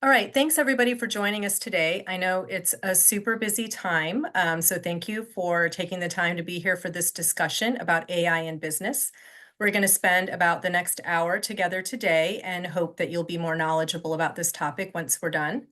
All right, thanks everybody for joining us today. I know it's a super busy time, so thank you for taking the time to be here for this discussion about AI in business. We're going to spend about the next hour together today and hope that you'll be more knowledgeable about this topic once we're done.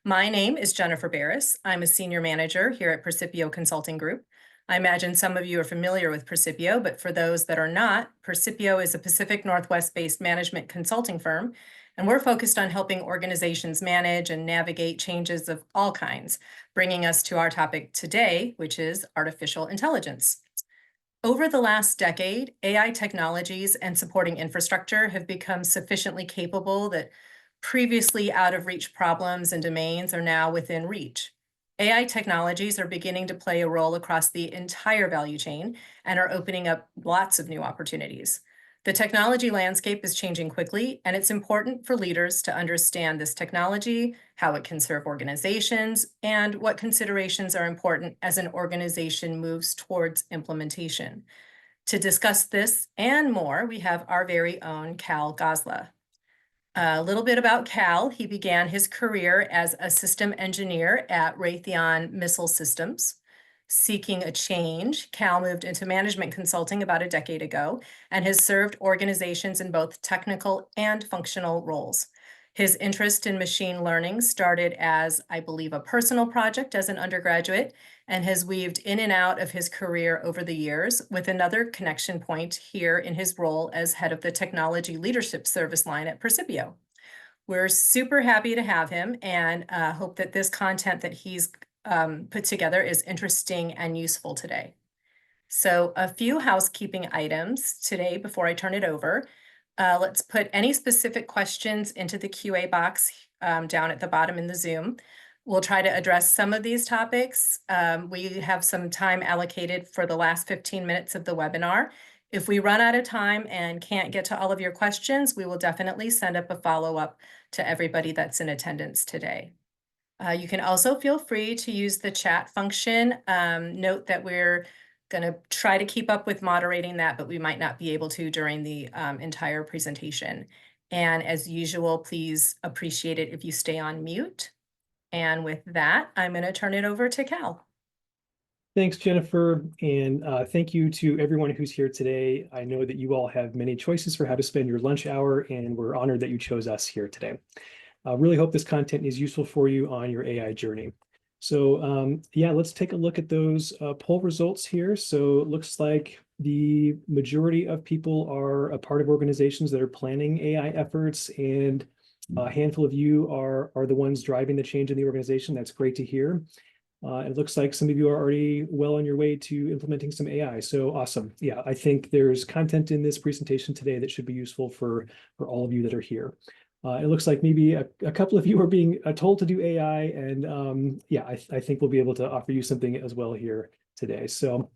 My name is Jennifer Barris. I'm a senior manager here at Percipio Consulting Group. I imagine some of you are familiar with Percipio, but for those that are not, Percipio is a Pacific Northwest-based management consulting firm, and we're focused on helping organizations manage and navigate changes of all kinds, bringing us to our topic today, which is artificial intelligence. Over the last decade, AI technologies and supporting infrastructure have become sufficiently capable that previously out of reach problems and domains are now within reach. AI technologies are beginning to play a role across the entire value chain and are opening up lots of new opportunities. The technology landscape is changing quickly, and it's important for leaders to understand this technology, how it can serve organizations, and what considerations are important as an organization moves towards implementation. To discuss this and more, we have our very own Cal Gosla. A little bit about Cal. He began his career as a system engineer at Raytheon Missile Systems. Seeking a change, Cal moved into management consulting about a decade ago and has served organizations in both technical and functional roles. His interest in machine learning started as, I believe, a personal project as an undergraduate and has weaved in and out of his career over the years, with another connection point here in his role as head of the Technology Leadership Service line at Percipio. We're super happy to have him and hope that this content that he's put together is interesting and useful today. So a few housekeeping items today before I turn it over. Let's put any specific questions into the QA box down at the bottom in the Zoom. We'll try to address some of these topics. We have some time allocated for the last 15 minutes of the webinar. If we run out of time and can't get to all of your questions, we will definitely send up a follow-up to everybody that's in attendance today. You can also feel free to use the chat function. Note that we're going to try to keep up with moderating that, but we might not be able to during the entire presentation. And as usual, please appreciate it if you stay on mute. And with that, I'm going to turn it over to Cal. Thanks, Jennifer, and thank you to everyone who's here today. I know that you all have many choices for how to spend your lunch hour, and we're honored that you chose us here today. I really hope this content is useful for you on your AI journey. So yeah, let's take a look at those poll results here. So it looks like the majority of people are a part of organizations that are planning AI efforts, and a handful of you are the ones driving the change in the organization. That's great to hear. It looks like some of you are already well on your way to implementing some AI. So awesome. Yeah, I think there's content in this presentation today that should be useful for all of you that are here. It looks like maybe a couple of you are being told to do AI, and yeah, I think we'll be able to offer you something as well here today. So,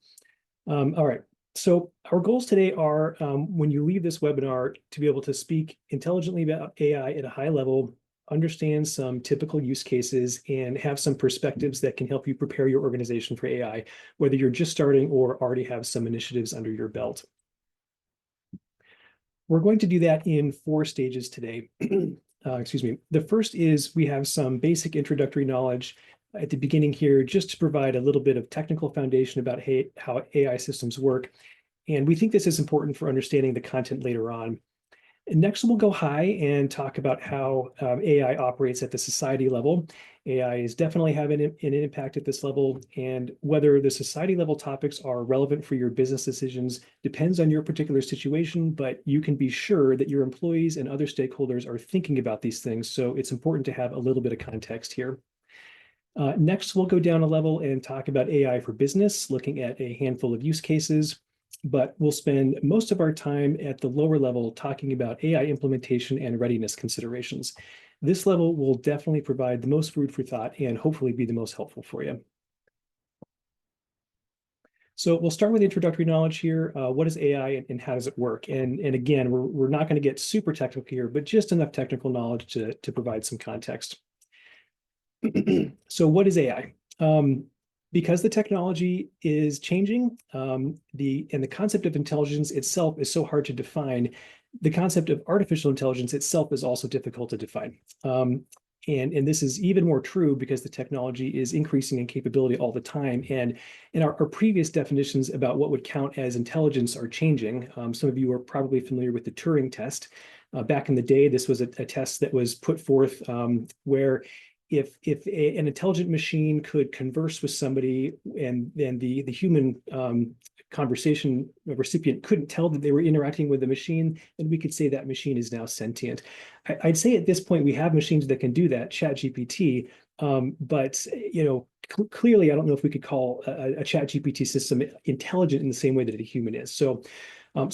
all right. So our goals today are, when you leave this webinar, to be able to speak intelligently about AI at a high level, understand some typical use cases, and have some perspectives that can help you prepare your organization for AI, whether you're just starting or already have some initiatives under your belt. We're going to do that in 4 stages today. Excuse me. The first is we have some basic introductory knowledge at the beginning here, just to provide a little bit of technical foundation about how AI systems work. And we think this is important for understanding the content later on. And next, we'll go high and talk about how AI operates at the society level. AI is definitely having an impact at this level, and whether the society level topics are relevant for your business decisions depends on your particular situation, but you can be sure that your employees and other stakeholders are thinking about these things, so it's important to have a little bit of context here. Next, we'll go down a level and talk about AI for business, looking at a handful of use cases. But we'll spend most of our time at the lower level talking about AI implementation and readiness considerations. This level will definitely provide the most food for thought and hopefully be the most helpful for you. So we'll start with introductory knowledge here. What is AI and how does it work? And again, we're not going to get super technical here, but just enough technical knowledge to provide some context. So what is AI? Because the technology is changing, the concept of intelligence itself is so hard to define. The concept of artificial intelligence itself is also difficult to define. And this is even more true because the technology is increasing in capability all the time. And in our previous definitions about what would count as intelligence are changing. Some of you are probably familiar with the Turing test. Back in the day, this was a test that was put forth where an intelligent machine could converse with somebody and then the human conversation recipient couldn't tell that they were interacting with the machine, and we could say that machine is now sentient. I'd say at this point we have machines that can do that, ChatGPT, but clearly I don't know if we could call a ChatGPT system intelligent in the same way that a human is. So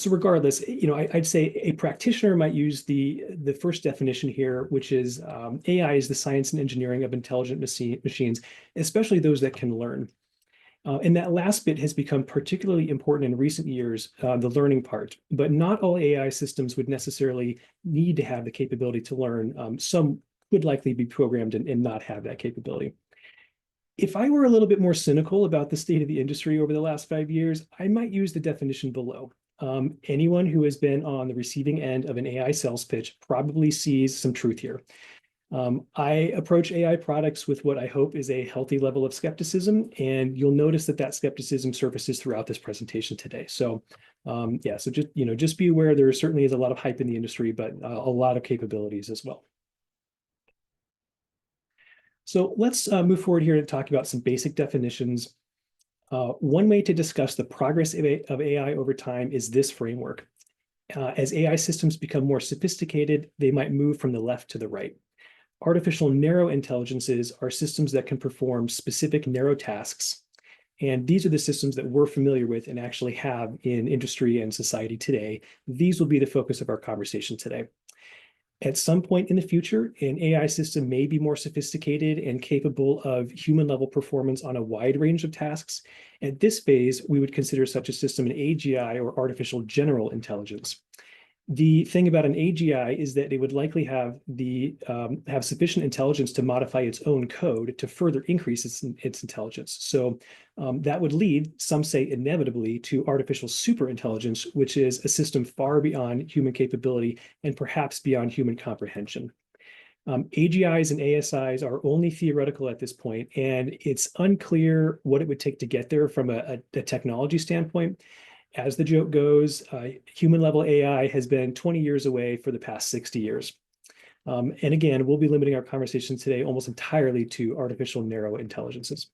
regardless, I'd say a practitioner might use the first definition here, which is AI is the science and engineering of intelligent machines, especially those that can learn. And that last bit has become particularly important in recent years, the learning part. But not all AI systems would necessarily need to have the capability to learn. Some would likely be programmed and not have that capability. If I were a little bit more cynical about the state of the industry over the last 5 years, I might use the definition below. Anyone who has been on the receiving end of an AI sales pitch probably sees some truth here. I approach AI products with what I hope is a healthy level of skepticism, and you'll notice that skepticism surfaces throughout this presentation today. So, so just be aware there certainly is a lot of hype in the industry, but a lot of capabilities as well. So let's move forward here to talk about some basic definitions. One way to discuss the progress of AI over time is this framework. As AI systems become more sophisticated, they might move from the left to the right. Artificial narrow intelligences are systems that can perform specific narrow tasks. And these are the systems that we're familiar with and actually have in industry and society today. These will be the focus of our conversation today. At some point in the future, an AI system may be more sophisticated and capable of human level performance on a wide range of tasks. At this phase, we would consider such a system an AGI, or artificial general intelligence. The thing about an AGI is that it would likely have sufficient intelligence to modify its own code to further increase its intelligence. So that would lead, some say inevitably, to artificial superintelligence, which is a system far beyond human capability and perhaps beyond human comprehension. AGIs and ASIs are only theoretical at this point, and it's unclear what it would take to get there from a technology standpoint. As the joke goes, human-level AI has been 20 years away for the past 60 years. And again, we'll be limiting our conversation today almost entirely to artificial narrow intelligences.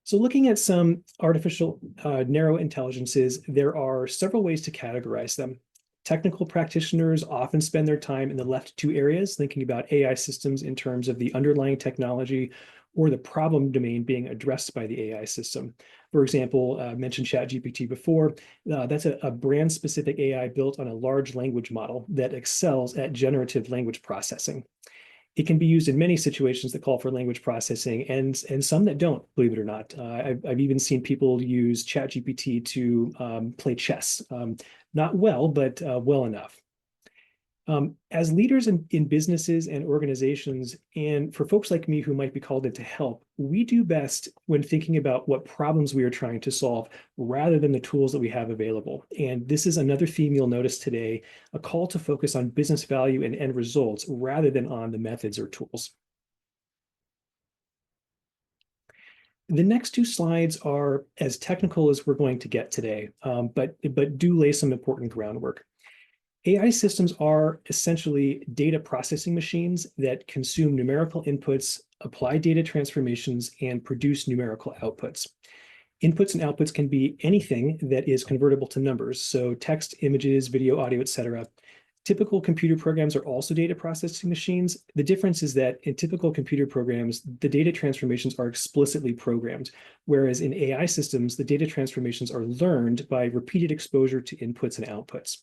So looking at some artificial narrow intelligences, there are several ways to categorize them. Technical practitioners often spend their time in the left two areas, thinking about AI systems in terms of the underlying technology or the problem domain being addressed by the AI system. For example, I mentioned ChatGPT before. That's a brand-specific AI built on a large language model that excels at generative language processing. It can be used in many situations that call for language processing and some that don't, believe it or not. I've even seen people use ChatGPT to play chess. Not well, but well enough. As leaders in businesses and organizations, and for folks like me who might be called in to help, we do best when thinking about what problems we are trying to solve rather than the tools that we have available. And this is another theme you'll notice today, a call to focus on business value and end results rather than on the methods or tools. The next two slides are as technical as we're going to get today, but do lay some important groundwork. AI systems are essentially data processing machines that consume numerical inputs, apply data transformations, and produce numerical outputs. Inputs and outputs can be anything that is convertible to numbers, so text, images, video, audio, etc. Typical computer programs are also data processing machines. The difference is that in typical computer programs, the data transformations are explicitly programmed, whereas in AI systems, the data transformations are learned by repeated exposure to inputs and outputs.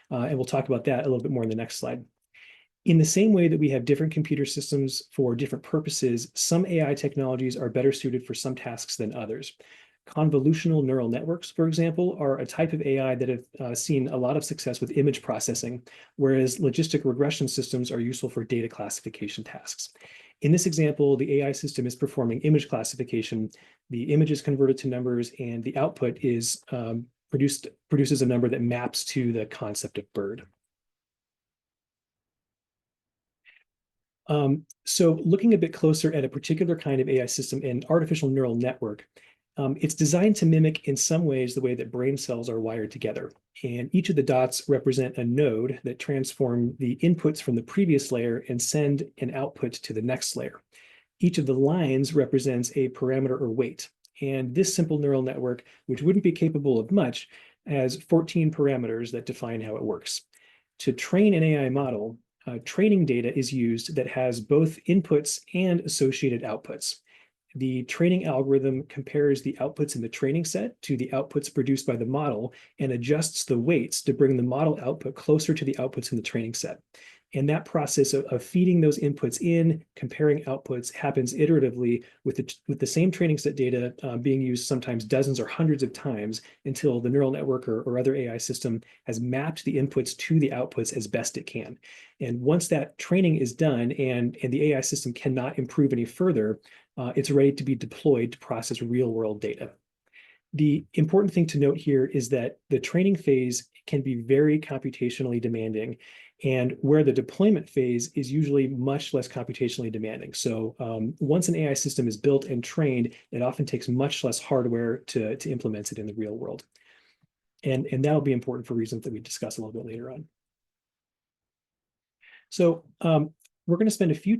And we'll talk about that a little bit more in the next slide. In the same way that we have different computer systems for different purposes, some AI technologies are better suited for some tasks than others. Convolutional neural networks, for example, are a type of AI that have seen a lot of success with image processing, whereas logistic regression systems are useful for data classification tasks. In this example, the AI system is performing image classification, the image is converted to numbers, and the output is produces a number that maps to the concept of bird. So looking a bit closer at a particular kind of AI system, an artificial neural network, it's designed to mimic in some ways the way that brain cells are wired together. And each of the dots represent a node that transform the inputs from the previous layer and send an output to the next layer. Each of the lines represents a parameter or weight. And this simple neural network, which wouldn't be capable of much, has 14 parameters that define how it works. To train an AI model, training data is used that has both inputs and associated outputs. The training algorithm compares the outputs in the training set to the outputs produced by the model and adjusts the weights to bring the model output closer to the outputs in the training set. And that process of feeding those inputs in, comparing outputs, happens iteratively with the same training set data being used sometimes dozens or hundreds of times until the neural network or other AI system has mapped the inputs to the outputs as best it can. And once that training is done and the AI system cannot improve any further, it's ready to be deployed to process real world data. The important thing to note here is that the training phase can be very computationally demanding, and where the deployment phase is usually much less computationally demanding. So once an AI system is built and trained, it often takes much less hardware to implement it in the real world. And that'll be important for reasons that we discuss a little bit later on. So we're going to spend a few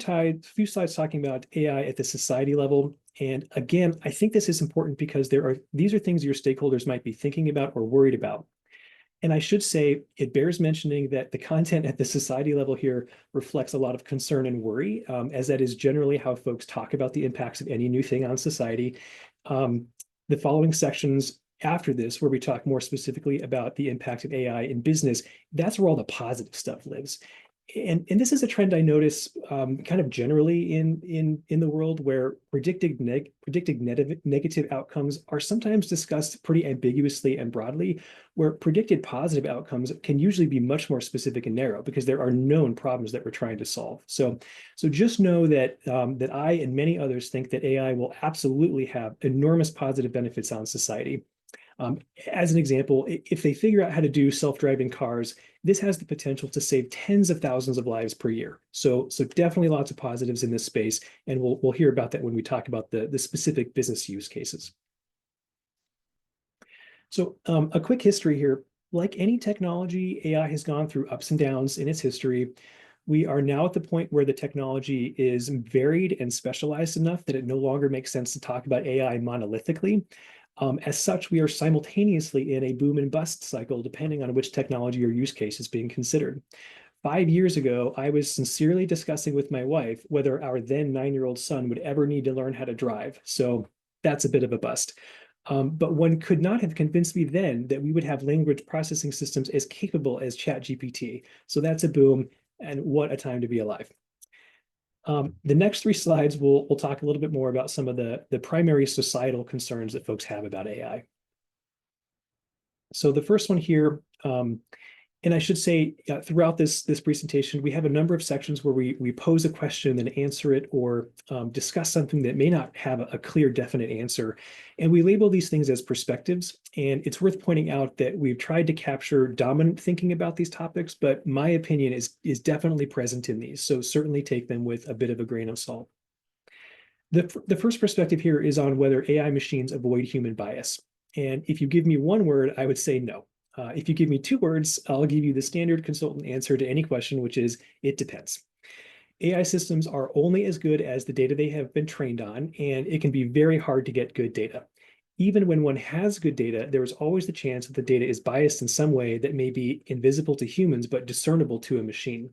slides talking about AI at the society level. And again, I think this is important because these are things your stakeholders might be thinking about or worried about. And I should say, it bears mentioning that the content at the society level here reflects a lot of concern and worry, as that is generally how folks talk about the impacts of any new thing on society. The following sections after this, where we talk more specifically about the impact of AI in business, that's where all the positive stuff lives. And this is a trend I notice kind of generally in the world, where predicted negative outcomes are sometimes discussed pretty ambiguously and broadly, where predicted positive outcomes can usually be much more specific and narrow because there are known problems that we're trying to solve. So just know that that I and many others think that AI will absolutely have enormous positive benefits on society. As an example, if they figure out how to do self-driving cars, this has the potential to save tens of thousands of lives per year. So definitely lots of positives in this space, and we'll hear about that when we talk about the specific business use cases. So a quick history here. Like any technology, AI has gone through ups and downs in its history. We are now at the point where the technology is varied and specialized enough that it no longer makes sense to talk about AI monolithically. As such, we are simultaneously in a boom and bust cycle, depending on which technology or use case is being considered. 5 years ago, I was sincerely discussing with my wife whether our then 9-year-old son would ever need to learn how to drive. So that's a bit of a bust. But one could not have convinced me then that we would have language processing systems as capable as ChatGPT. So that's a boom, and what a time to be alive. The next 3 slides, we'll talk a little bit more about some of the primary societal concerns that folks have about AI. So the first one here, and I should say throughout this presentation, we have a number of sections where we pose a question and answer it, or discuss something that may not have a clear, definite answer. And we label these things as perspectives. And it's worth pointing out that we've tried to capture dominant thinking about these topics, but my opinion is definitely present in these. So certainly take them with a bit of a grain of salt. The first perspective here is on whether AI machines avoid human bias. And if you give me one word, I would say no. If you give me 2 words, I'll give you the standard consultant answer to any question, which is it depends. AI systems are only as good as the data they have been trained on, and it can be very hard to get good data. Even when one has good data, there is always the chance that the data is biased in some way that may be invisible to humans, but discernible to a machine.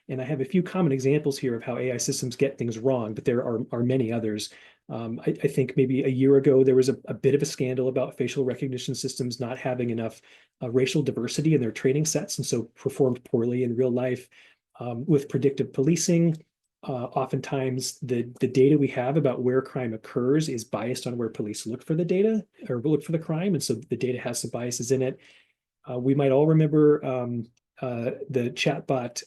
And I have a few common examples here of how AI systems get things wrong, but there are many others. I think maybe a year ago, there was a bit of a scandal about facial recognition systems not having enough racial diversity in their training sets, and so performed poorly in real life. With predictive policing, oftentimes the data we have about where crime occurs is biased on where police look for the data or look for the crime, and so the data has some biases in it. We might all remember the chatbot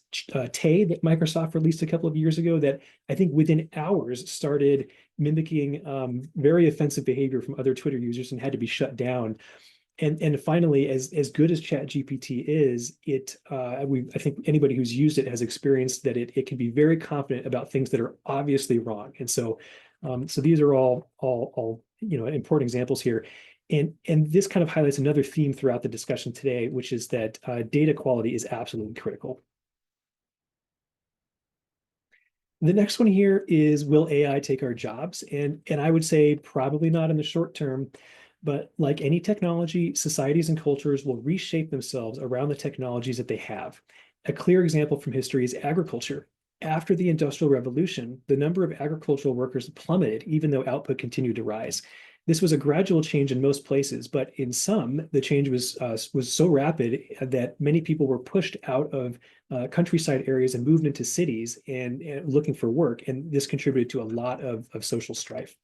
Tay that Microsoft released a couple of years ago that I think within hours started mimicking very offensive behavior from other Twitter users and had to be shut down. And finally, as good as ChatGPT is, I think anybody who's used it has experienced that it can be very confident about things that are obviously wrong. And so these are all important examples here. And this kind of highlights another theme throughout the discussion today, which is that data quality is absolutely critical. The next one here is, will AI take our jobs? And I would say probably not in the short term, but like any technology, societies and cultures will reshape themselves around the technologies that they have. A clear example from history is agriculture. After the Industrial Revolution, the number of agricultural workers plummeted, even though output continued to rise. This was a gradual change in most places, but in some, the change was so rapid that many people were pushed out of countryside areas and moved into cities and looking for work. And this contributed to a lot of social strife.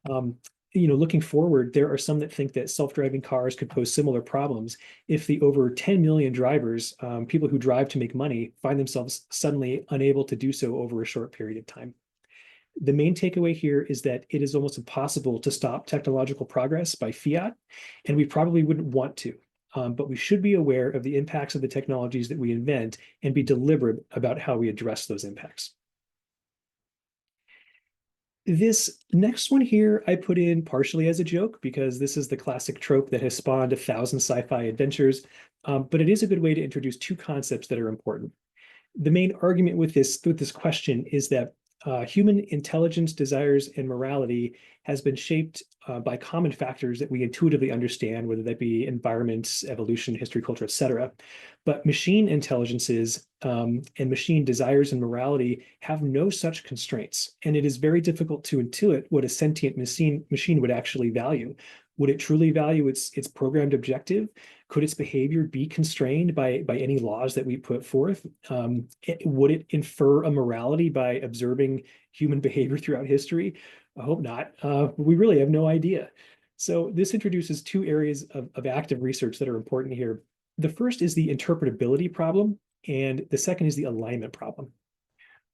Um, Looking forward, there are some that think that self-driving cars could pose similar problems if the over 10 million drivers, people who drive to make money, find themselves suddenly unable to do so over a short period of time. The main takeaway here is that it is almost impossible to stop technological progress by fiat, and we probably wouldn't want to. But we should be aware of the impacts of the technologies that we invent and be deliberate about how we address those impacts. This next one here I put in partially as a joke because this is the classic trope that has spawned 1,000 sci-fi adventures, but it is a good way to introduce two concepts that are important. The main argument with this question is that human intelligence, desires, and morality has been shaped by common factors that we intuitively understand, whether that be environment, evolution, history, culture, etc. But machine intelligences and machine desires and morality have no such constraints, and it is very difficult to intuit what a sentient machine would actually value. Would it truly value its programmed objective? Could its behavior be constrained by any laws that we put forth? Would it infer a morality by observing human behavior throughout history? I hope not. We really have no idea. So this introduces two areas of active research that are important here. The first is the interpretability problem, and the second is the alignment problem.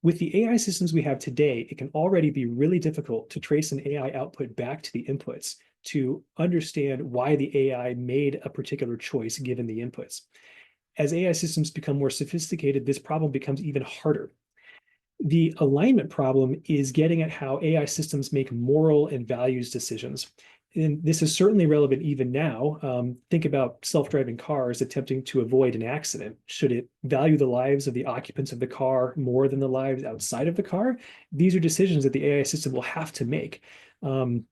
With the AI systems we have today, it can already be really difficult to trace an AI output back to the inputs to understand why the AI made a particular choice given the inputs. As AI systems become more sophisticated, this problem becomes even harder. The alignment problem is getting at how AI systems make moral and values decisions. And this is certainly relevant even now. Think about self-driving cars attempting to avoid an accident. Should it value the lives of the occupants of the car more than the lives outside of the car? These are decisions that the AI system will have to make. But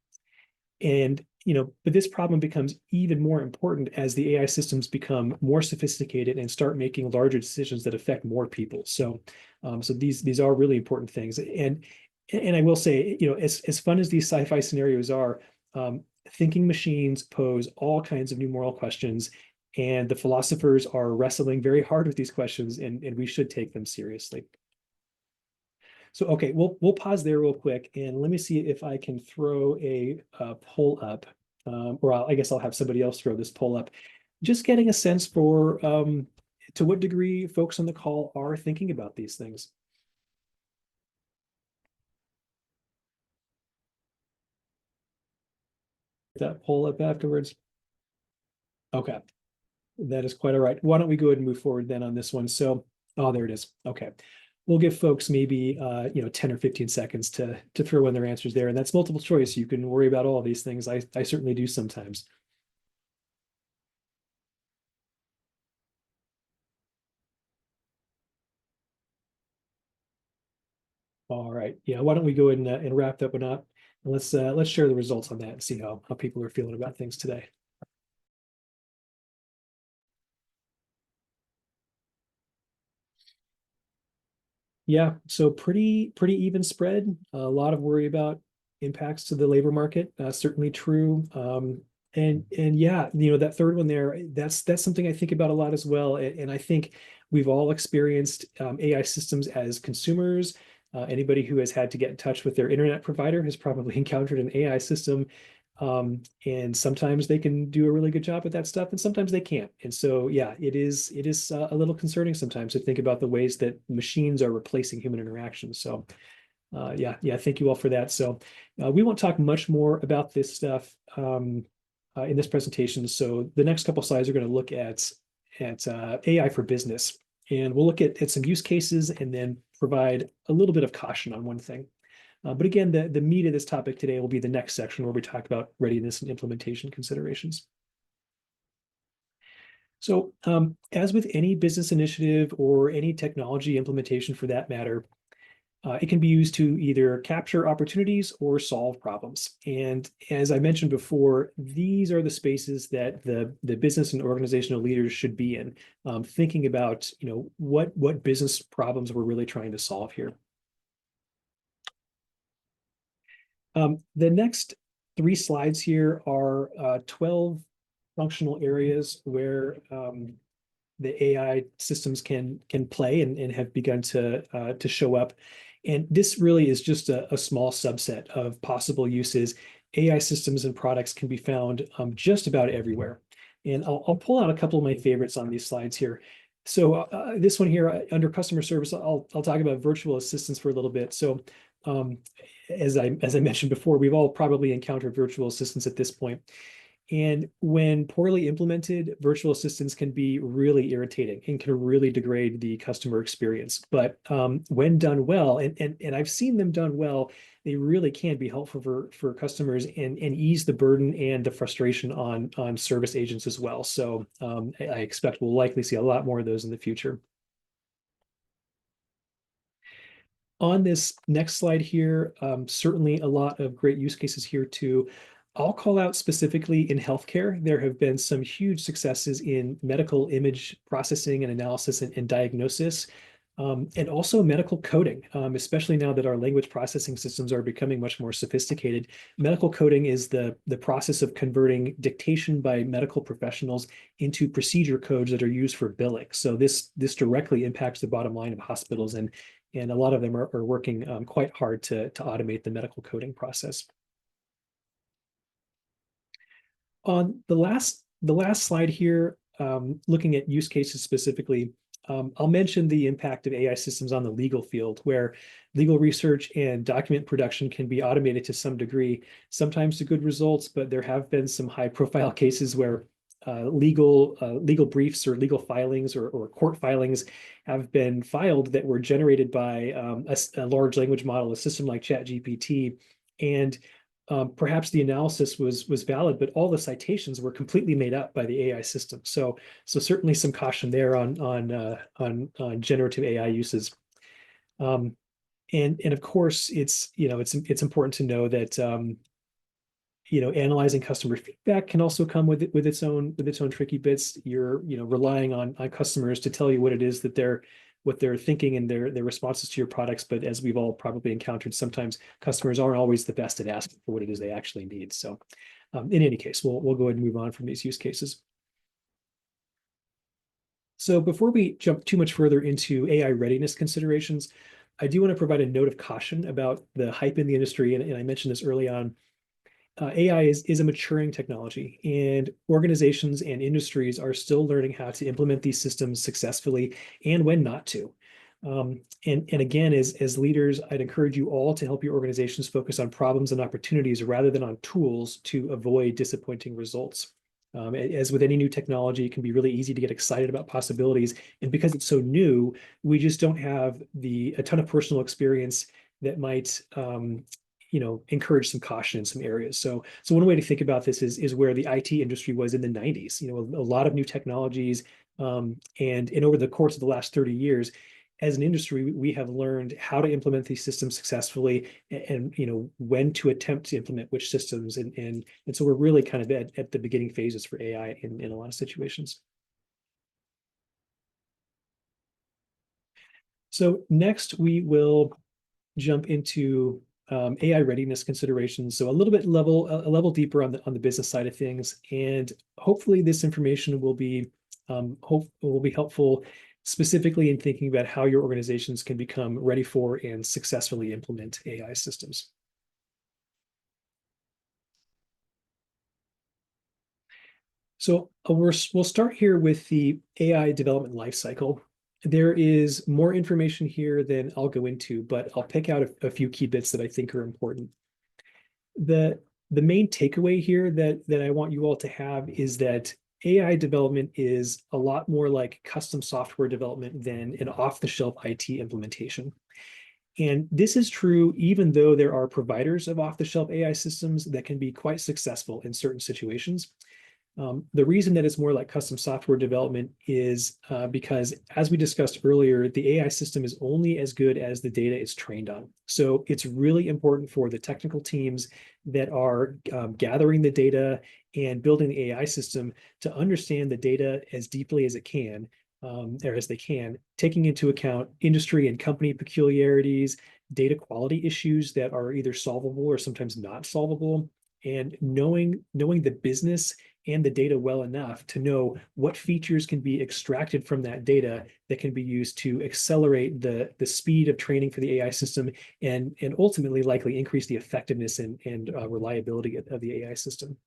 this problem becomes even more important as the AI systems become more sophisticated and start making larger decisions that affect more people. So these are really important things. And I will say, as fun as these sci-fi scenarios are, thinking machines pose all kinds of new moral questions, and the philosophers are wrestling very hard with these questions, and we should take them seriously. So, okay, we'll pause there real quick, and let me see if I can throw a poll up, or I guess I'll have somebody else throw this poll up. Just getting a sense for to what degree folks on the call are thinking about these things. That poll up afterwards. Okay, that is quite all right. Why don't we go ahead and move forward then on this one? So, oh, there it is. Okay. We'll give folks maybe 10 or 15 seconds to throw in their answers there. And that's multiple choice. You can worry about all of these things. I certainly do sometimes. All right. Yeah, why don't we go ahead and wrap that one up? And let's share the results on that and see how people are feeling about things today. Yeah, so pretty even spread. A lot of worry about impacts to the labor market. Certainly true. And yeah, that third one there, that's something I think about a lot as well. And I think we've all experienced AI systems as consumers. Anybody who has had to get in touch with their internet provider has probably encountered an AI system. And sometimes they can do a really good job with that stuff, and sometimes they can't. And so, yeah, it is a little concerning sometimes to think about the ways that machines are replacing human interaction. So, yeah, thank you all for that. So, we won't talk much more about this stuff in this presentation. So the next couple slides are going to look at AI for business, and we'll look at some use cases and then provide a little bit of caution on one thing. But again, the meat of this topic today will be the next section where we talk about readiness and implementation considerations. So as with any business initiative or any technology implementation for that matter, it can be used to either capture opportunities or solve problems. And as I mentioned before, these are the spaces that the business and organizational leaders should be in, thinking about, what business problems we're really trying to solve here. The next 3 slides here are 12 functional areas where the AI systems can play and have begun to show up. And this really is just a small subset of possible uses. AI systems and products can be found just about everywhere. And I'll pull out a couple of my favorites on these slides here. So this one here under customer service, I'll talk about virtual assistants for a little bit. So as I mentioned before, we've all probably encountered virtual assistants at this point. And when poorly implemented, virtual assistants can be really irritating and can really degrade the customer experience. But when done well, and I've seen them done well, they really can be helpful for customers and ease the burden and the frustration on service agents as well. So I expect we'll likely see a lot more of those in the future. On this next slide here, certainly a lot of great use cases here too. I'll call out specifically in healthcare. There have been some huge successes in medical image processing and analysis and diagnosis, and also medical coding, especially now that our language processing systems are becoming much more sophisticated. Medical coding is the process of converting dictation by medical professionals into procedure codes that are used for billing. So this directly impacts the bottom line of hospitals, and a lot of them are working quite hard to automate the medical coding process. On the last slide here, looking at use cases specifically, I'll mention the impact of AI systems on the legal field, where legal research and document production can be automated to some degree, sometimes to good results, but there have been some high-profile cases where legal briefs or legal filings or court filings have been filed that were generated by a large language model, a system like ChatGPT, and perhaps the analysis was valid, but all the citations were completely made up by the AI system. So certainly some caution there on generative AI uses. And of course, it's important to know that analyzing customer feedback can also come with its own tricky bits. You're relying on customers to tell you what it is that what they're thinking and their responses to your products. But as we've all probably encountered, sometimes customers aren't always the best at asking for what it is they actually need. So in any case, we'll go ahead and move on from these use cases. So before we jump too much further into AI readiness considerations, I do want to provide a note of caution about the hype in the industry. And I mentioned this early on. AI is a maturing technology, and organizations and industries are still learning how to implement these systems successfully and when not to. And again, as leaders, I'd encourage you all to help your organizations focus on problems and opportunities rather than on tools to avoid disappointing results. As with any new technology, it can be really easy to get excited about possibilities. And because it's so new, we just don't have a ton of personal experience that might encourage some caution in some areas. So one way to think about this is where the IT industry was in the 90s. A lot of new technologies, and over the course of the last 30 years, as an industry, we have learned how to implement these systems successfully, and when to attempt to implement which systems, and so we're really kind of at the beginning phases for AI in a lot of situations. So next we will jump into AI readiness considerations. So a level deeper on the business side of things, and hopefully this information will be helpful specifically in thinking about how your organizations can become ready for and successfully implement AI systems. So we'll start here with the AI development lifecycle. There is more information here than I'll go into, but I'll pick out a few key bits that I think are important. The the main takeaway here that I want you all to have is that AI development is a lot more like custom software development than an off-the-shelf IT implementation. And this is true even though there are providers of off-the-shelf AI systems that can be quite successful in certain situations. The reason that it's more like custom software development is because, as we discussed earlier, the AI system is only as good as the data it's trained on. So it's really important for the technical teams that are gathering the data and building the AI system to understand the data as deeply as it can, or as they can, taking into account industry and company peculiarities, data quality issues that are either solvable or sometimes not solvable, and knowing the business and the data well enough to know what features can be extracted from that data that can be used to accelerate the speed of training for the AI system and ultimately likely increase the effectiveness and reliability of the AI system.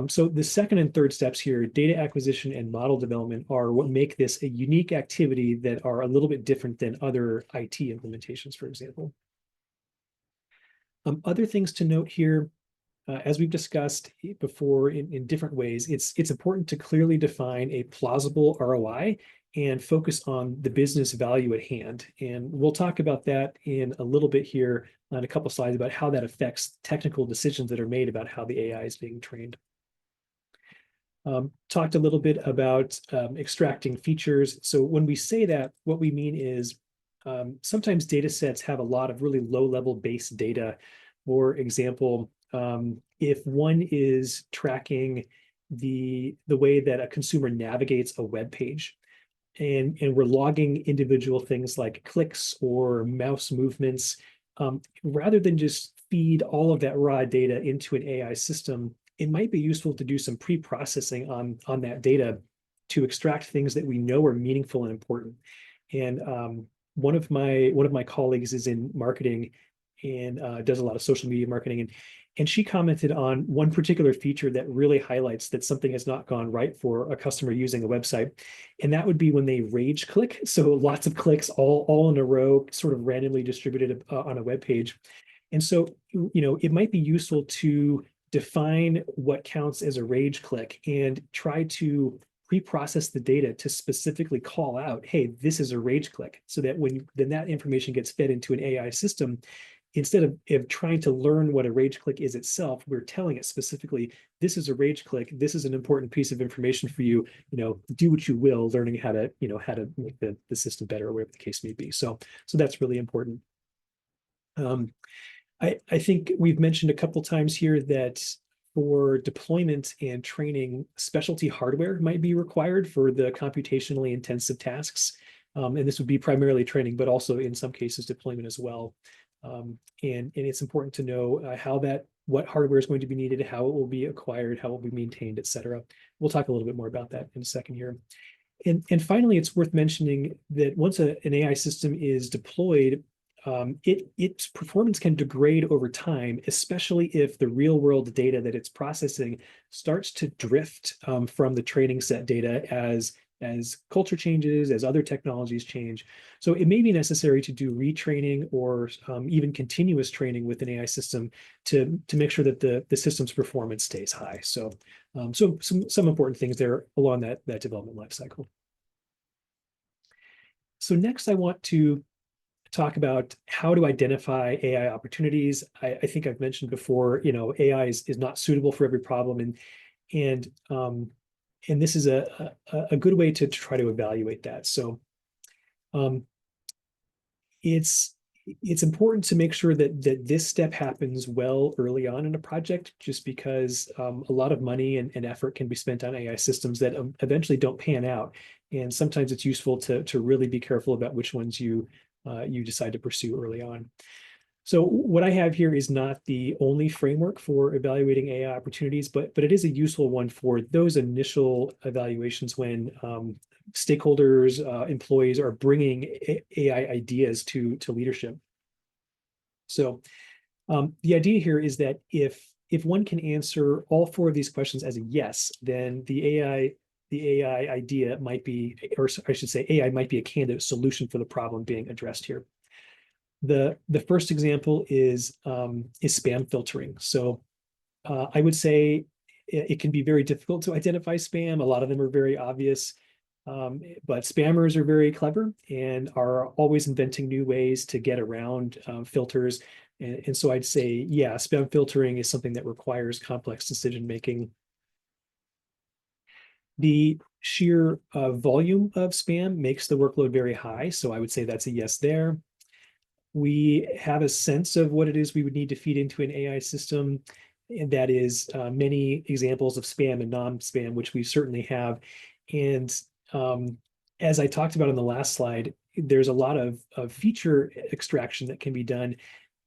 So the second and third steps here, data acquisition and model development, are what make this a unique activity that are a little bit different than other IT implementations, for example. Other things to note here, as we've discussed before in different ways, it's important to clearly define a plausible ROI and focus on the business value at hand. And we'll talk about that in a little bit here on a couple slides about how that affects technical decisions that are made about how the AI is being trained. Talked a little bit about extracting features. So when we say that, what we mean is sometimes data sets have a lot of really low-level base data. For example, if one is tracking the way that a consumer navigates a web page, and we're logging individual things like clicks or mouse movements, rather than just feed all of that raw data into an AI system, it might be useful to do some pre-processing on that data to extract things that we know are meaningful and important. And one of my colleagues is in marketing and does a lot of social media marketing, and she commented on one particular feature that really highlights that something has not gone right for a customer using a website, and that would be when they rage click. So lots of clicks all in a row, sort of randomly distributed on a web page. And so, it might be useful to define what counts as a rage click and try to pre-process the data to specifically call out, hey, this is a rage click, so that when then that information gets fed into an AI system, instead of trying to learn what a rage click is itself, we're telling it specifically, this is a rage click, this is an important piece of information for you, do what you will, learning how to make the system better, or whatever the case may be. So that's really important. I think we've mentioned a couple times here that for deployment and training, specialty hardware might be required for the computationally intensive tasks. And this would be primarily training, but also in some cases deployment as well. And it's important to know what hardware is going to be needed, how it will be acquired, how it will be maintained, et cetera. We'll talk a little bit more about that in a second here. And finally, it's worth mentioning that once an AI system is deployed, its performance can degrade over time, especially if the real world data that it's processing starts to drift from the training set data as culture changes, as other technologies change. So it may be necessary to do retraining or even continuous training with an AI system to make sure that the system's performance stays high. So some important things there along that development life cycle. So next, I want to talk about how to identify AI opportunities. I think I've mentioned before, AI is not suitable for every problem, and this is a good way to try to evaluate that. So it's important to make sure that this step happens well early on in a project, just because a lot of money and effort can be spent on AI systems that eventually don't pan out. And sometimes it's useful to really be careful about which ones you decide to pursue early on. So what I have here is not the only framework for evaluating AI opportunities, but it is a useful one for those initial evaluations when stakeholders, employees are bringing AI ideas to leadership. So the idea here is that if one can answer all four of these questions as a yes, then the AI idea might be, or I should say, AI might be a candidate solution for the problem being addressed here. The first example is spam filtering. So I would say it can be very difficult to identify spam. A lot of them are very obvious. But spammers are very clever and are always inventing new ways to get around filters. And so I'd say, yeah, spam filtering is something that requires complex decision making. The sheer volume of spam makes the workload very high. So I would say that's a yes there. We have a sense of what it is we would need to feed into an AI system. And that is many examples of spam and non-spam, which we certainly have. And as I talked about on the last slide, there's a lot of feature extraction that can be done.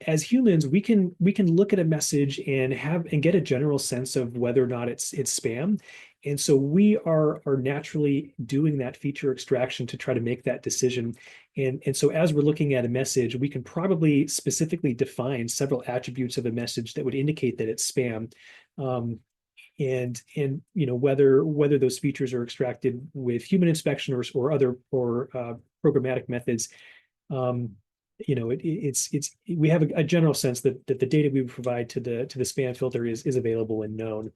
As humans, we can look at a message and get a general sense of whether or not it's spam. And so we are naturally doing that feature extraction to try to make that decision. And so as we're looking at a message, we can probably specifically define several attributes of a message that would indicate that it's spam. And whether those features are extracted with human inspection or other programmatic methods. It's we have a general sense that the data we provide to the spam filter is available and known.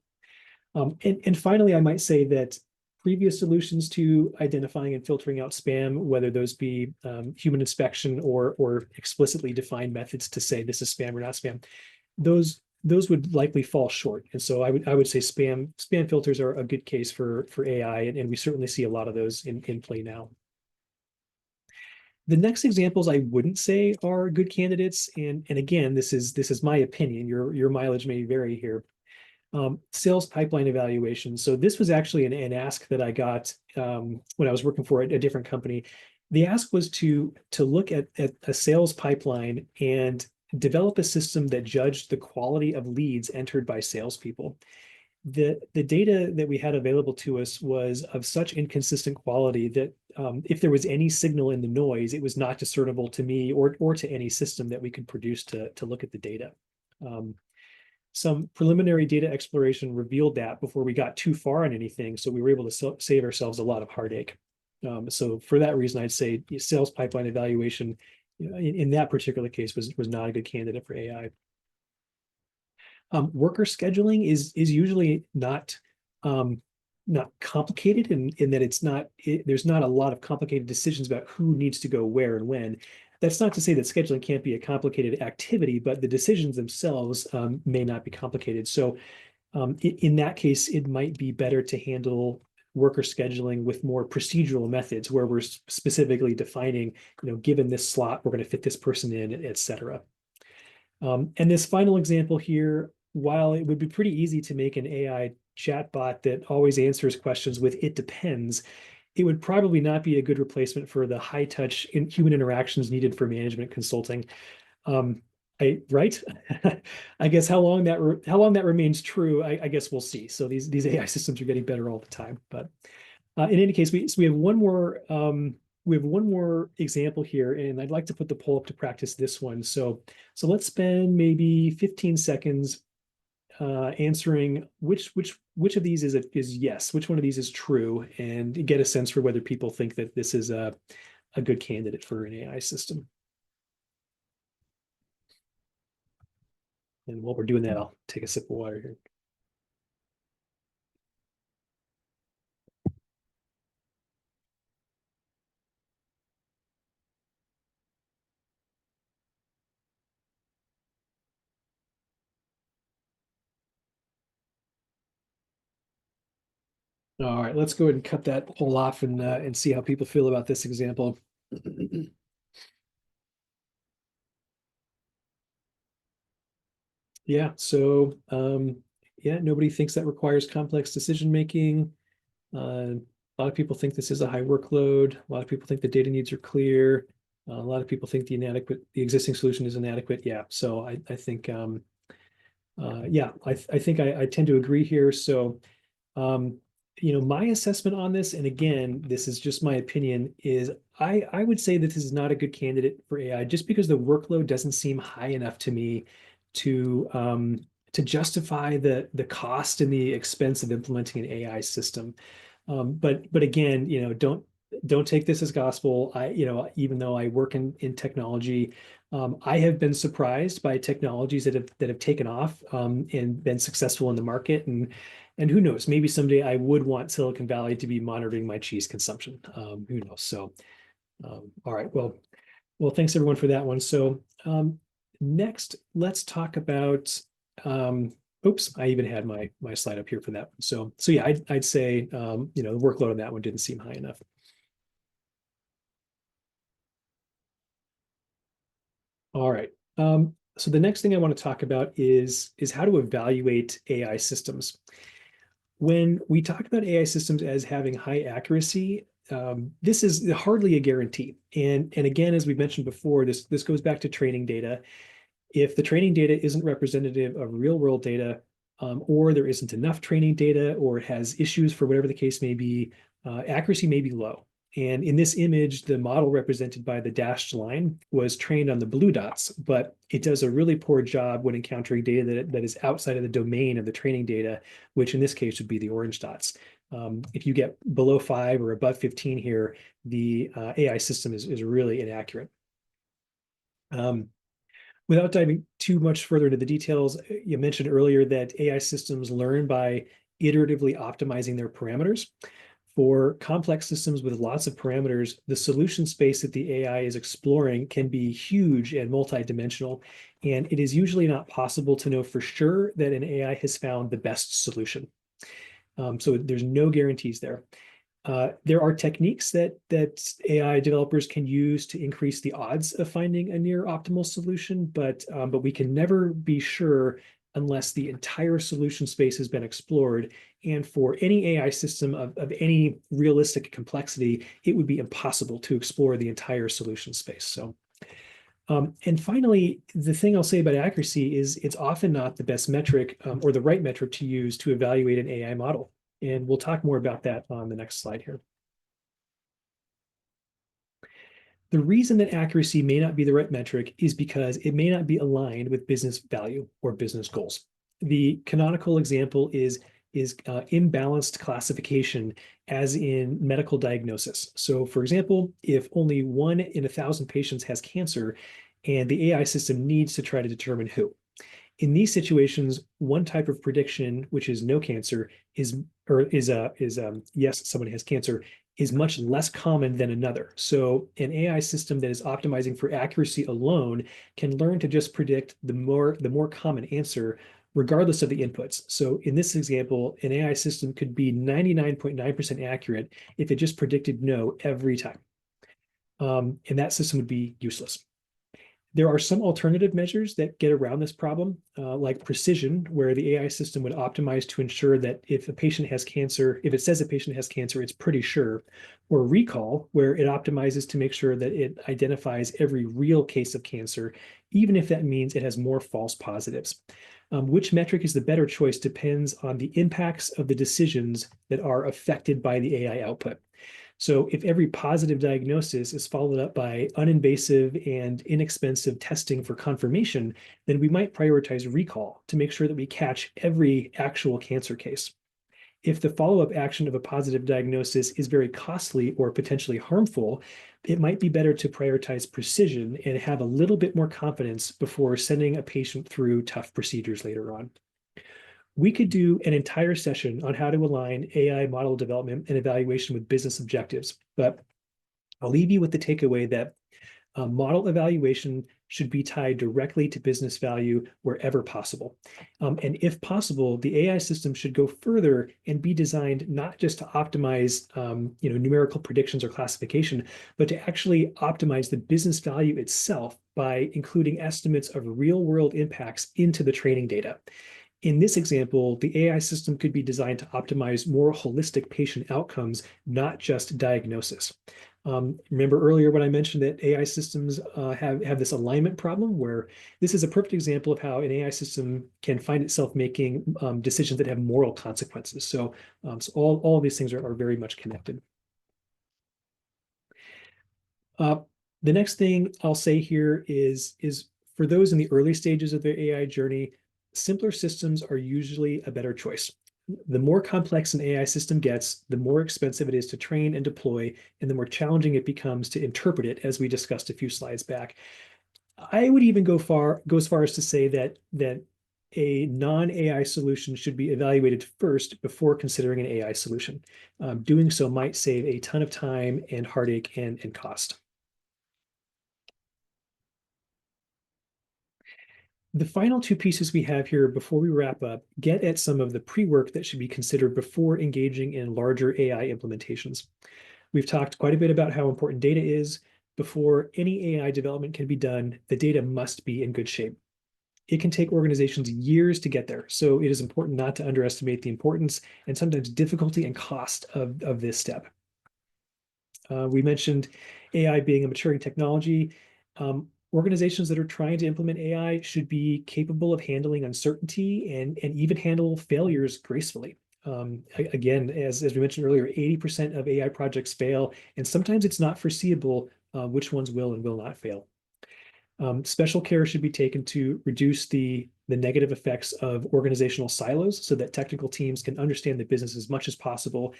And finally, I might say that previous solutions to identifying and filtering out spam, whether those be human inspection or explicitly defined methods to say this is spam or not spam, those would likely fall short. And so I would say spam filters are a good case for AI, and we certainly see a lot of those in play now. The next examples I wouldn't say are good candidates, and again, this is my opinion. Your mileage may vary here. Sales pipeline evaluation. So this was actually an ask that I got when I was working for a different company. The ask was to look at a sales pipeline and develop a system that judged the quality of leads entered by salespeople. The data that we had available to us was of such inconsistent quality that if there was any signal in the noise, it was not discernible to me or to any system that we could produce to look at the data. Some preliminary data exploration revealed that before we got too far on anything, so we were able to save ourselves a lot of heartache. So for that reason, I'd say sales pipeline evaluation in that particular case was not a good candidate for AI. Worker scheduling is usually not complicated in that there's not a lot of complicated decisions about who needs to go where and when. That's not to say that scheduling can't be a complicated activity, but the decisions themselves may not be complicated. So in that case, it might be better to handle worker scheduling with more procedural methods where we're specifically defining, given this slot, we're going to fit this person in, et cetera. And this final example here, while it would be pretty easy to make an AI chatbot that always answers questions with "it depends," it would probably not be a good replacement for the high touch human interactions needed for management consulting. Right? I guess how long that remains true, I guess we'll see. So these AI systems are getting better all the time. But in any case, we have one more example here, and I'd like to put the poll up to practice this one. So let's spend maybe 15 seconds answering which of these is yes, which one of these is true, and get a sense for whether people think that this is a good candidate for an AI system. And while we're doing that, I'll take a sip of water here. All right, let's go ahead and cut that poll off and see how people feel about this example. Yeah, so yeah, nobody thinks that requires complex decision making. A lot of people think this is a high workload. A lot of people think the data needs are clear. A lot of people think the existing solution is inadequate. Yeah, so I think yeah, I think I tend to agree here. So my assessment on this, and again, this is just my opinion, is I would say that this is not a good candidate for AI just because the workload doesn't seem high enough to me to justify the cost and the expense of implementing an AI system. But again, don't take this as gospel. Even though I work in technology, I have been surprised by technologies that have taken off and been successful in the market. And who knows, maybe someday I would want Silicon Valley to be monitoring my cheese consumption. Who knows? So, all right. Well, thanks everyone for that one. So, next, let's talk about. Oops, I even had my slide up here for that one. So yeah, I'd say the workload on that one didn't seem high enough. All right. So the next thing I want to talk about is how to evaluate AI systems. When we talk about AI systems as having high accuracy, this is hardly a guarantee. And again, as we mentioned before, this goes back to training data. If the training data isn't representative of real world data, or there isn't enough training data, or it has issues for whatever the case may be, accuracy may be low. And in this image, the model represented by the dashed line was trained on the blue dots, but it does a really poor job when encountering data that is outside of the domain of the training data, which in this case would be the orange dots. If you get below 5 or above 15 here, the AI system is really inaccurate. Without diving too much further into the details, you mentioned earlier that AI systems learn by iteratively optimizing their parameters. For complex systems with lots of parameters, the solution space that the AI is exploring can be huge and multidimensional, and it is usually not possible to know for sure that an AI has found the best solution. So there's no guarantees there. There are techniques that AI developers can use to increase the odds of finding a near optimal solution, but we can never be sure unless the entire solution space has been explored. And for any AI system of any realistic complexity, it would be impossible to explore the entire solution space. So, and finally, the thing I'll say about accuracy is it's often not the best metric or the right metric to use to evaluate an AI model. And we'll talk more about that on the next slide here. The reason that accuracy may not be the right metric is because it may not be aligned with business value or business goals. The canonical example is imbalanced classification, as in medical diagnosis. So, for example, if only 1 in 1,000 patients has cancer, and the AI system needs to try to determine who. In these situations, one type of prediction, which is no cancer, is yes, somebody has cancer, is much less common than another. So an AI system that is optimizing for accuracy alone can learn to just predict the more common answer, regardless of the inputs. So in this example, an AI system could be 99.9% accurate if it just predicted no every time. And that system would be useless. There are some alternative measures that get around this problem, like precision, where the AI system would optimize to ensure that if a patient has cancer, if it says a patient has cancer, it's pretty sure, or recall, where it optimizes to make sure that it identifies every real case of cancer, even if that means it has more false positives. Which metric is the better choice depends on the impacts of the decisions that are affected by the AI output. So if every positive diagnosis is followed up by uninvasive and inexpensive testing for confirmation, then we might prioritize recall to make sure that we catch every actual cancer case. If the follow-up action of a positive diagnosis is very costly or potentially harmful, it might be better to prioritize precision and have a little bit more confidence before sending a patient through tough procedures later on. We could do an entire session on how to align AI model development and evaluation with business objectives, but I'll leave you with the takeaway that model evaluation should be tied directly to business value wherever possible. And if possible, the AI system should go further and be designed not just to optimize numerical predictions or classification, but to actually optimize the business value itself by including estimates of real world impacts into the training data. In this example, the AI system could be designed to optimize more holistic patient outcomes, not just diagnosis. Remember earlier when I mentioned that AI systems have this alignment problem, where this is a perfect example of how an AI system can find itself making decisions that have moral consequences. So all of these things are very much connected. The next thing I'll say here is for those in the early stages of their AI journey, simpler systems are usually a better choice. The more complex an AI system gets, the more expensive it is to train and deploy, and the more challenging it becomes to interpret it, as we discussed a few slides back. I would even go as far as to say that a non-AI solution should be evaluated first before considering an AI solution. Doing so might save a ton of time and heartache and cost. The final two pieces we have here before we wrap up get at some of the pre-work that should be considered before engaging in larger AI implementations. We've talked quite a bit about how important data is. Before any AI development can be done, the data must be in good shape. It can take organizations years to get there, so it is important not to underestimate the importance and sometimes difficulty and cost of this step. We mentioned AI being a maturing technology. Organizations that are trying to implement AI should be capable of handling uncertainty and even handle failures gracefully. Again, as we mentioned earlier, 80% of AI projects fail, and sometimes it's not foreseeable which ones will and will not fail. Special care should be taken to reduce the negative effects of organizational silos so that technical teams can understand the business as much as possible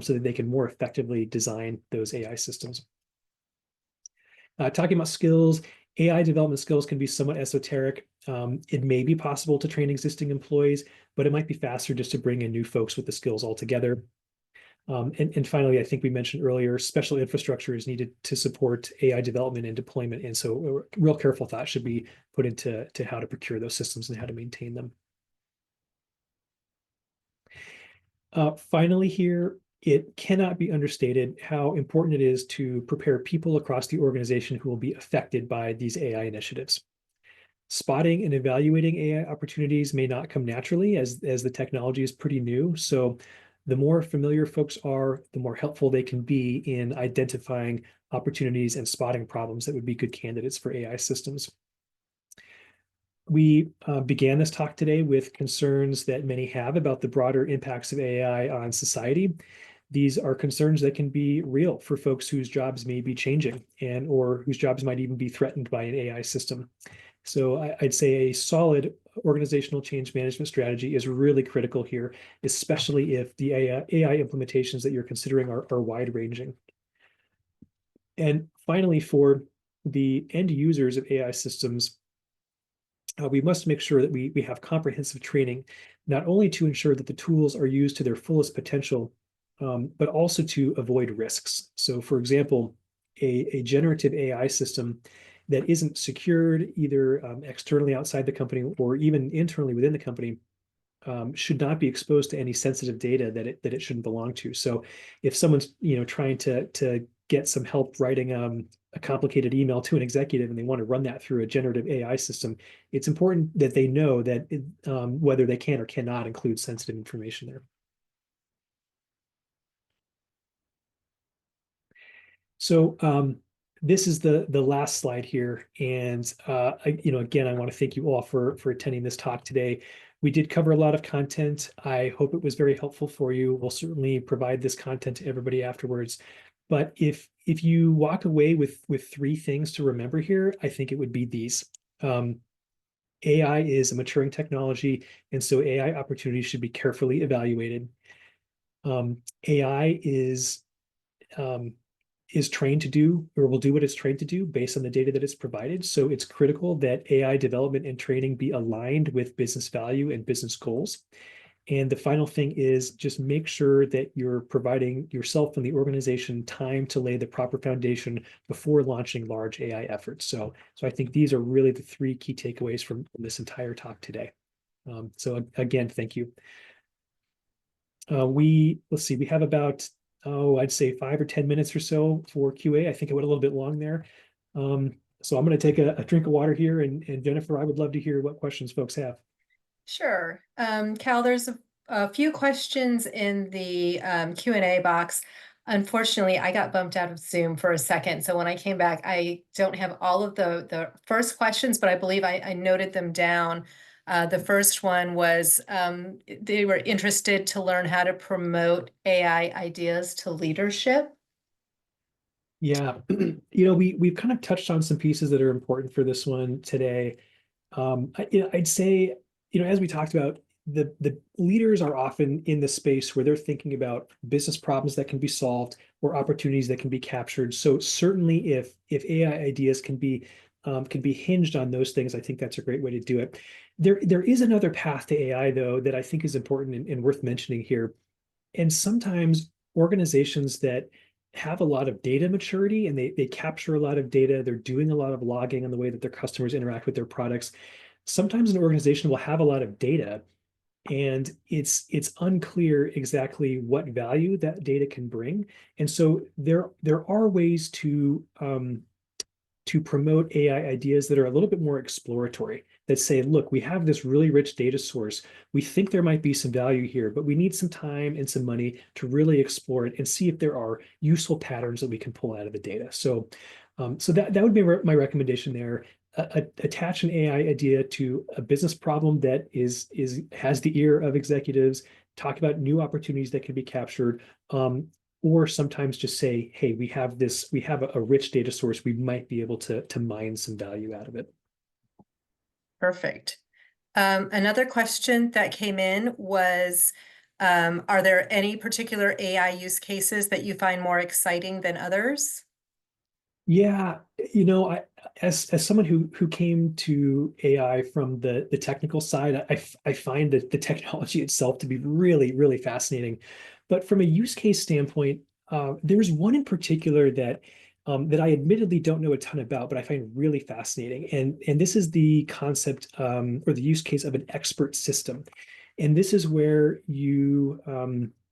so that they can more effectively design those AI systems. Talking about skills, AI development skills can be somewhat esoteric. It may be possible to train existing employees, but it might be faster just to bring in new folks with the skills altogether. And finally, I think we mentioned earlier, special infrastructure is needed to support AI development and deployment. And so real careful thought should be put into how to procure those systems and how to maintain them. Finally here, it cannot be understated how important it is to prepare people across the organization who will be affected by these AI initiatives. Spotting and evaluating AI opportunities may not come naturally as the technology is pretty new. So the more familiar folks are, the more helpful they can be in identifying opportunities and spotting problems that would be good candidates for AI systems. We began this talk today with concerns that many have about the broader impacts of AI on society. These are concerns that can be real for folks whose jobs may be changing and or whose jobs might even be threatened by an AI system. So I'd say a solid organizational change management strategy is really critical here, especially if the AI implementations that you're considering are wide-ranging. And finally, for the end users of AI systems, we must make sure that we have comprehensive training, not only to ensure that the tools are used to their fullest potential, but also to avoid risks. So for example, a generative AI system that isn't secured either externally outside the company or even internally within the company should not be exposed to any sensitive data that it shouldn't belong to. So if someone's trying to get some help writing a complicated email to an executive and they want to run that through a generative AI system, it's important that they know that whether they can or cannot include sensitive information there. So this is the last slide here, and again, I want to thank you all for attending this talk today. We did cover a lot of content. I hope it was very helpful for you. We'll certainly provide this content to everybody afterwards. But if you walk away with three things to remember here, I think it would be these. AI is a maturing technology, and so AI opportunities should be carefully evaluated. AI is trained to do or will do what it's trained to do based on the data that it's provided. So it's critical that AI development and training be aligned with business value and business goals. And the final thing is just make sure that you're providing yourself and the organization time to lay the proper foundation before launching large AI efforts. So I think these are really the three key takeaways from this entire talk today. So again, thank you. Let's see, we have about, I'd say 5 or 10 minutes or so for QA. I think it went a little bit long there. So I'm going to take a drink of water here, and Jennifer, I would love to hear what questions folks have. Sure. Cal, there's a few questions in the Q&A box. Unfortunately, I got bumped out of Zoom for a second. So when I came back, I don't have all of the first questions, but I believe I noted them down. The first one was they were interested to learn how to promote AI ideas to leadership. Yeah, we've kind of touched on some pieces that are important for this one today. I'd say, as we talked about, the leaders are often in the space where they're thinking about business problems that can be solved or opportunities that can be captured. So certainly, if AI ideas can be hinged on those things, I think that's a great way to do it. There is another path to AI though that I think is important and worth mentioning here. And sometimes organizations that have a lot of data maturity and they capture a lot of data, they're doing a lot of logging on the way that their customers interact with their products. Sometimes an organization will have a lot of data and it's unclear exactly what value that data can bring. And so there are ways to promote AI ideas that are a little bit more exploratory, that say, look, we have this really rich data source. We think there might be some value here, but we need some time and some money to really explore it and see if there are useful patterns that we can pull out of the data. So that would be my recommendation there. Attach an AI idea to a business problem that has the ear of executives. Talk about new opportunities that can be captured, or sometimes just say, hey, we have a rich data source. We might be able to mine some value out of it. Perfect. Another question that came in was, are there any particular AI use cases that you find more exciting than others? Yeah, as someone who came to AI from the technical side, I find that the technology itself to be really, really fascinating. But from a use case standpoint, there's one in particular that I admittedly don't know a ton about, but I find really fascinating. And this is the concept or the use case of an expert system. And this is where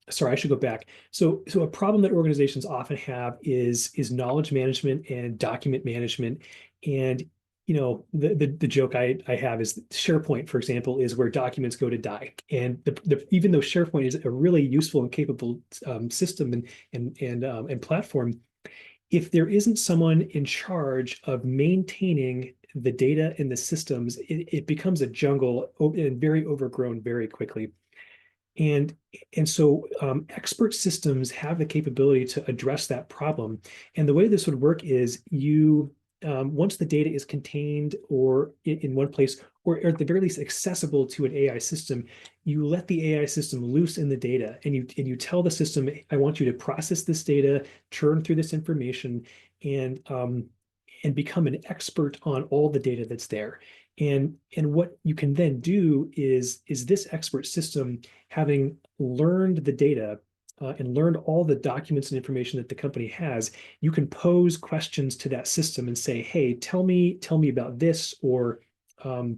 sorry, I should go back. So a problem that organizations often have is knowledge management and document management. And the joke I have is SharePoint, for example, is where documents go to die. And even though SharePoint is a really useful and capable system and platform, if there isn't someone in charge of maintaining the data in the systems, it becomes a jungle and very overgrown very quickly. And so expert systems have the capability to address that problem. And the way this would work is once the data is contained or in one place, or at the very least accessible to an AI system, you let the AI system loose in the data and you tell the system, I want you to process this data, churn through this information, and become an expert on all the data that's there. And what you can then do is this expert system, having learned the data and learned all the documents and information that the company has, you can pose questions to that system and say, hey, tell me about this, or um,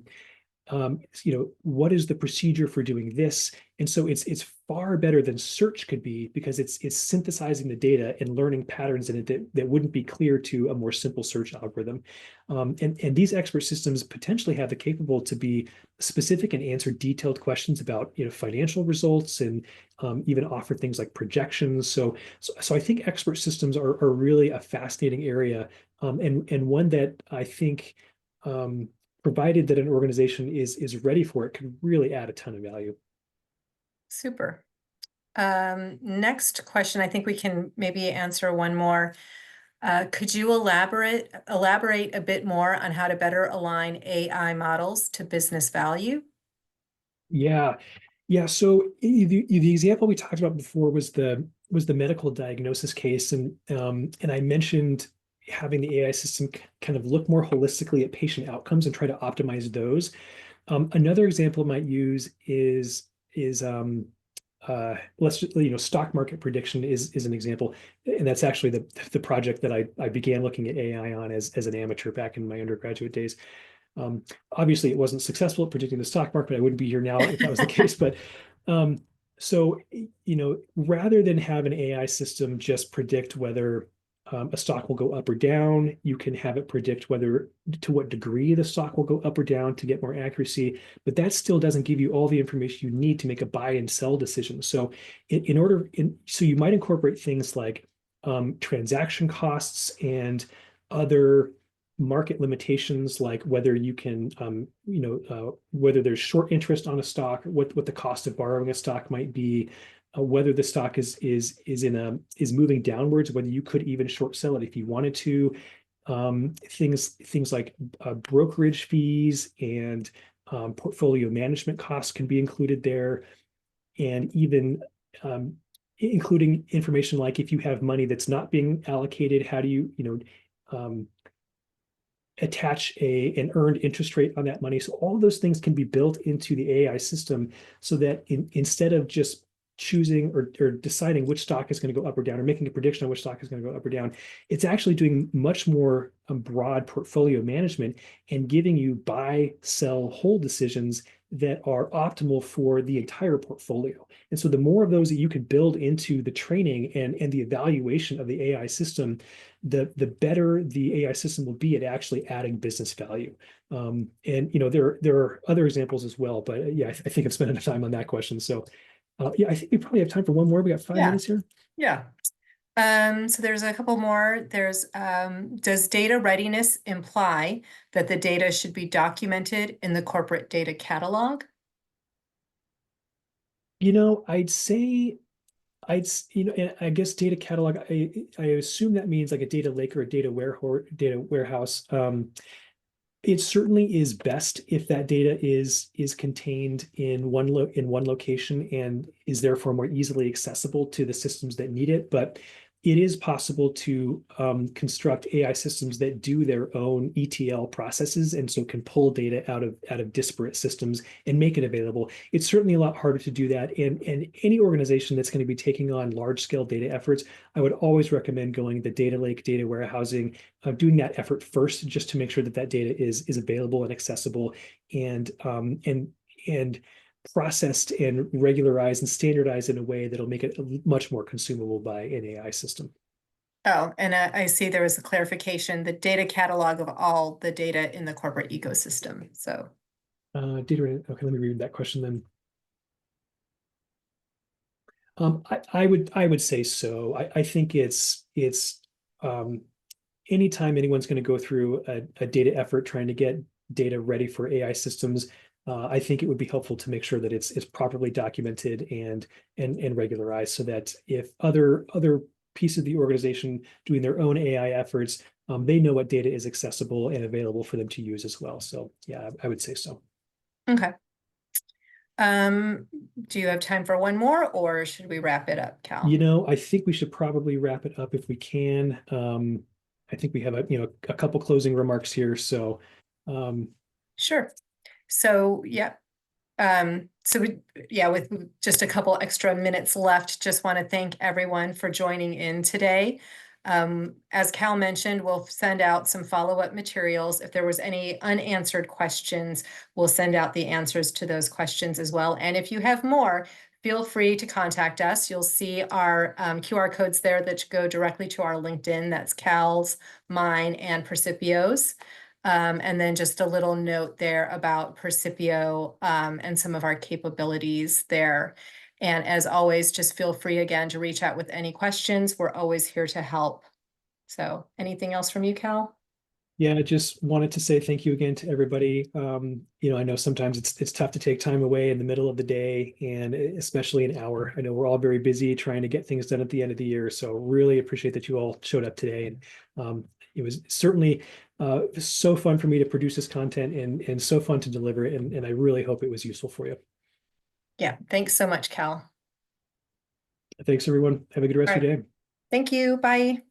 what is the procedure for doing this? And so it's far better than search could be, because it's synthesizing the data and learning patterns in it that wouldn't be clear to a more simple search algorithm. And these expert systems potentially have the capable to be specific and answer detailed questions about financial results, and even offer things like projections. So I think expert systems are really a fascinating area, and one that I think, provided that an organization is ready for it, could really add a ton of value. Super. Next question, I think we can maybe answer one more. Could you elaborate a bit more on how to better align AI models to business value? Yeah, yeah. So the example we talked about before was the medical diagnosis case, and I mentioned having the AI system kind of look more holistically at patient outcomes and try to optimize those. Another example I might use is let's stock market prediction is an example, and that's actually the project that I began looking at AI on as an amateur back in my undergraduate days. Obviously, it wasn't successful at predicting the stock market. I wouldn't be here now if that was the case. But so, rather than have an AI system just predict whether a stock will go up or down, you can have it predict to what degree the stock will go up or down to get more accuracy. But that still doesn't give you all the information you need to make a buy and sell decision. So, so you might incorporate things like transaction costs and other market limitations, like whether you can, whether there's short interest on a stock, what the cost of borrowing a stock might be, whether the stock is moving downwards, whether you could even short sell it if you wanted to. Things like brokerage fees and portfolio management costs can be included there, and even including information like if you have money that's not being allocated, how do you attach an earned interest rate on that money. So all of those things can be built into the AI system so that instead of just choosing or deciding which stock is going to go up or down or making a prediction on which stock is going to go up or down, it's actually doing much more broad portfolio management and giving you buy, sell, hold decisions that are optimal for the entire portfolio. And so the more of those that you can build into the training and the evaluation of the AI system, the better the AI system will be at actually adding business value. And there are other examples as well, but yeah, I think I've spent enough time on that question. So yeah, I think we probably have time for one more. We got 5 minutes here. Yeah. So there's a couple more. There's, does data readiness imply that the data should be documented in the corporate data catalog? I'd say and I guess data catalog, I assume that means like a data lake or a data warehouse. It certainly is best if that data is contained in one location and is therefore more easily accessible to the systems that need it. But it is possible to construct AI systems that do their own ETL processes and so can pull data out of disparate systems and make it available. It's certainly a lot harder to do that. And any organization that's going to be taking on large scale data efforts, I would always recommend going the data lake, data warehousing, doing that effort first, just to make sure that that data is available and accessible and processed and regularized and standardized in a way that'll make it much more consumable by an AI system. Oh, and I see there was a clarification, the data catalog of all the data in the corporate ecosystem. So Okay, let me read that question then. I would say so. I think it's anytime anyone's going to go through a data effort trying to get data ready for AI systems, I think it would be helpful to make sure that it's properly documented and regularized so that if other pieces of the organization doing their own AI efforts, they know what data is accessible and available for them to use as well. So yeah, I would say so. okay. Do you have time for one more, or should we wrap it up, Cal? I think we should probably wrap it up if we can. I think we have a couple closing remarks here. So Sure. So yeah, with just a couple extra minutes left, just want to thank everyone for joining in today. As Cal mentioned, we'll send out some follow-up materials. If there was any unanswered questions, we'll send out the answers to those questions as well. And if you have more, feel free to contact us. You'll see our QR codes there that go directly to our LinkedIn. That's Cal's, mine, and Percipio's. And then just a little note there about Percipio and some of our capabilities there. And as always, just feel free again to reach out with any questions. We're always here to help. So anything else from you, Cal? yeah, I just wanted to say thank you again to everybody. I know sometimes it's tough to take time away in the middle of the day and especially an hour. I know we're all very busy trying to get things done at the end of the year. So really appreciate that you all showed up today. And it was certainly so fun for me to produce this content and so fun to deliver it. And I really hope it was useful for you. Yeah, thanks so much, Cal. Thanks, everyone. Have a good rest All of right. your day. Thank you. Bye.